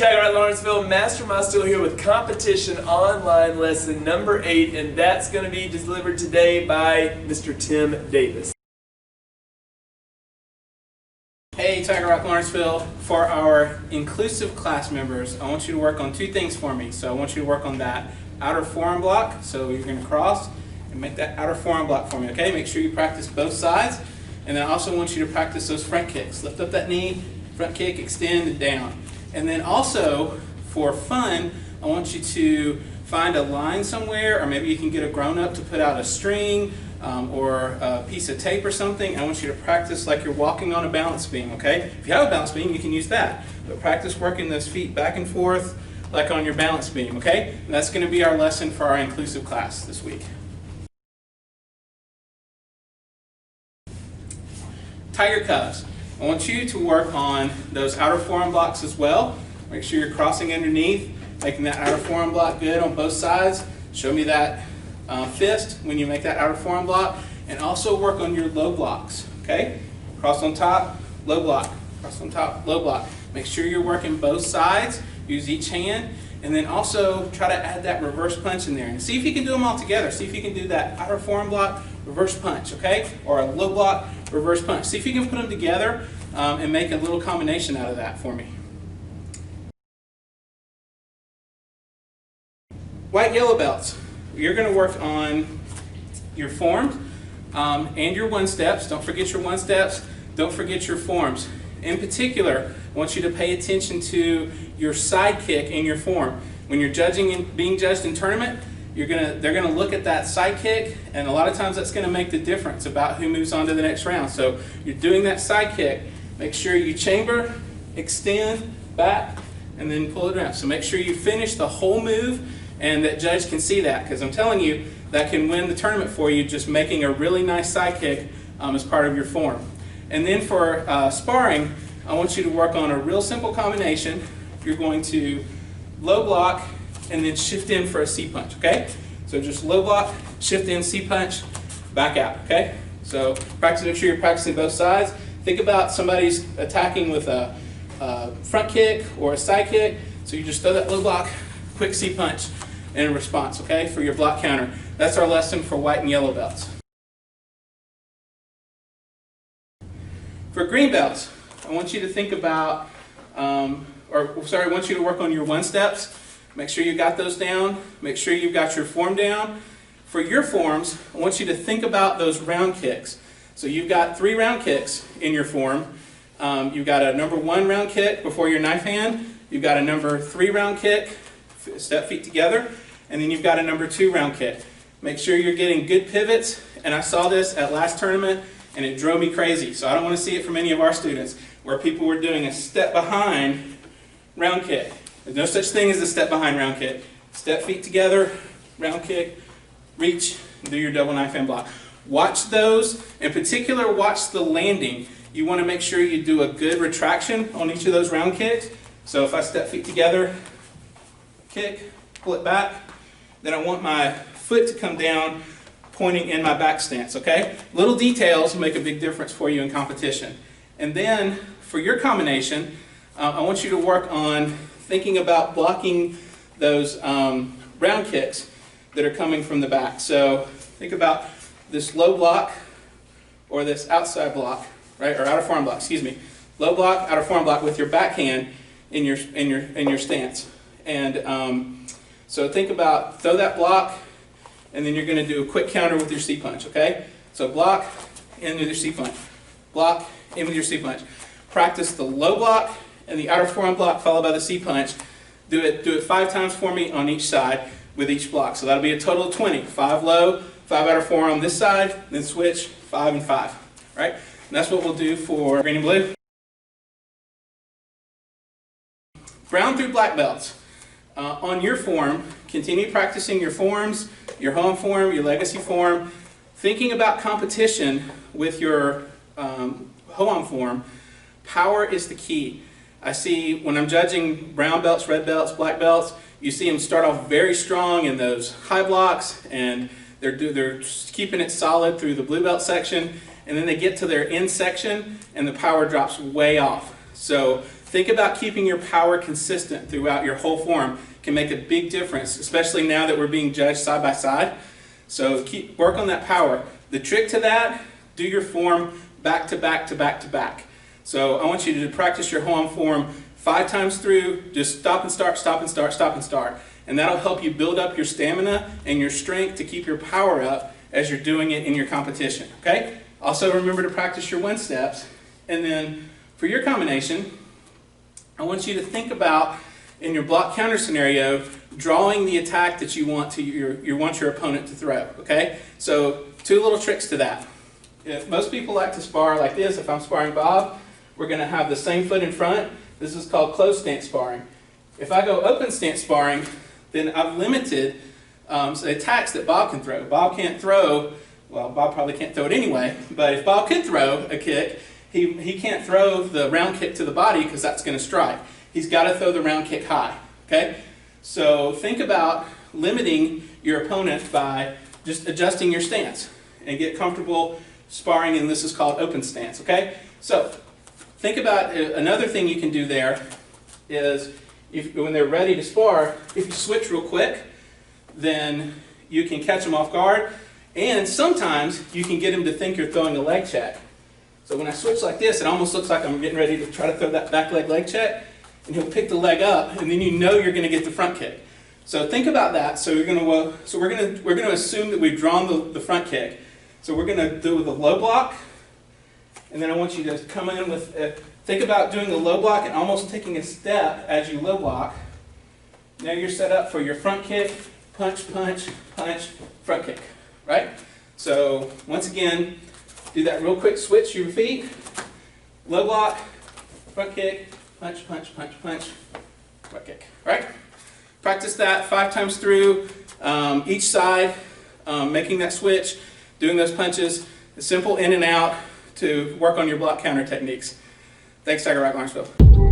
Tiger at Lawrenceville, Mastermind still here with competition online lesson number 8, and that's going to be delivered today by Mr. Tim Davis. Hey, Tiger Rock Lawrenceville, for our inclusive class members, I want you to work on 2 things for me. So I want you to work on that outer forearm block. So you're going to cross and make that outer forearm block for me, okay? Make sure you practice both sides. And then I also want you to practice those front kicks. Lift up that knee, front kick, extend, and down. And then also, for fun, I want you to find a line somewhere, or maybe you can get a grown-up to put out a string or a piece of tape or something. I want you to practice like you're walking on a balance beam, okay? If you have a balance beam, you can use that. But practice working those feet back and forth like on your balance beam, okay? And that's going to be our lesson for our inclusive class this week. Tiger Cubs. I want you to work on those outer forearm blocks as well. Make sure you're crossing underneath, making that outer forearm block good on both sides. Show me that fist when you make that outer forearm block. And also work on your low blocks, okay? Cross on top, low block. Cross on top, low block. Make sure you're working both sides. Use each hand. And then also try to add that reverse punch in there. And see if you can do them all together. See if you can do that outer forearm block, reverse punch, okay? Or a low block, reverse punch. See if you can put them together and make a little combination out of that for me. White yellow belts. You're going to work on your forms and your one steps. Don't forget your one steps. Don't forget your forms. In particular, I want you to pay attention to your side kick in your form. When you're judging and being judged in tournament, they're gonna look at that side kick, and a lot of times that's gonna make the difference about who moves on to the next round. So you're doing that side kick. Make sure you chamber, extend, back, and then pull it around. So make sure you finish the whole move, and that judge can see that, because I'm telling you, that can win the tournament for you, just making a really nice side kick as part of your form. And then for sparring, I want you to work on a real simple combination. You're going to low block and then shift in for a C punch, okay? So just low block, shift in, C punch, back out, okay? So practice, make sure you're practicing both sides. Think about somebody's attacking with a front kick or a side kick. So you just throw that low block, quick C punch in response, okay, for your block counter. That's our lesson for white and yellow belts. For green belts, I want you to think about, I want you to work on your one steps. Make sure you got those down. Make sure you've got your form down. For your forms, I want you to think about those round kicks. So you've got 3 round kicks in your form. You've got a number 1 round kick before your knife hand. You've got a number 3 round kick, step feet together. And then you've got a number 2 round kick. Make sure you're getting good pivots. And I saw this at last tournament, and it drove me crazy. So I don't want to see it from any of our students, where people were doing a step behind round kick. There's no such thing as a step behind round kick. Step feet together, round kick, reach, and do your double knife hand block. Watch those. In particular, watch the landing. You want to make sure you do a good retraction on each of those round kicks. So if I step feet together, kick, pull it back, then I want my foot to come down pointing in my back stance, okay? Little details make a big difference for you in competition. And then for your combination, I want you to work on thinking about blocking those round kicks that are coming from the back. So think about this low block or this outside block, right? Or outer forearm block, excuse me. Low block, outer forearm block with your backhand in your stance. And so think about, throw that block, and then you're going to do a quick counter with your C punch, okay? So block, in with your C punch. Block, in with your C punch. Practice the low block and the outer forearm block followed by the C punch. Do it 5 times for me on each side with each block. So that'll be a total of 20. 5 low, 5 outer forearm on this side, then switch 5 and 5, right? And that's what we'll do for green and blue. Brown through black belts. On your form, continue practicing your forms, your home form, your legacy form. Thinking about competition with your home form, power is the key. I see when I'm judging brown belts, red belts, black belts, you see them start off very strong in those high blocks, and they're keeping it solid through the blue belt section, and then they get to their end section and the power drops way off. So Think about keeping your power consistent throughout your whole form. Can make a big difference, especially now that we're being judged side by side. So work on that power. The trick to that, do your form back to back to back to back. So I want you to practice your whole form 5 times through, just stop and start, stop and start, stop and start. And that'll help you build up your stamina and your strength to keep your power up as you're doing it in your competition, okay? Also remember to practice your wind steps. And then for your combination, I want you to think about, in your block counter scenario, drawing the attack that you want your opponent to throw, okay? So 2 little tricks to that. If most people like to spar like this, if I'm sparring Bob, we're going to have the same foot in front. This is called closed stance sparring. If I go open stance sparring, then I've limited the attacks that Bob can throw. Bob can't throw, well, Bob probably can't throw it anyway, but if Bob could throw a kick, he can't throw the round kick to the body because that's going to strike. He's got to throw the round kick high, okay? So think about limiting your opponent by just adjusting your stance and get comfortable sparring, and this is called open stance, okay? So think about another thing you can do there is when they're ready to spar, if you switch real quick, then you can catch them off guard, and sometimes you can get them to think you're throwing a leg check. So when I switch like this, it almost looks like I'm getting ready to try to throw that back leg check, and he'll pick the leg up, and then you know you're going to get the front kick. So think about that. So we're going to assume that we've drawn the front kick. So we're going to do the low block, and then I want you to come in with think about doing the low block and almost taking a step as you low block. Now you're set up for your front kick, punch, punch, punch, front kick, right? So once again, do that real quick switch your feet, low block, front kick, punch, punch, punch, punch, front kick, right? Practice that 5 times through, each side, making that switch, doing those punches, simple in and out to work on your block counter techniques. Thanks, Tiger Rock Lawrenceville.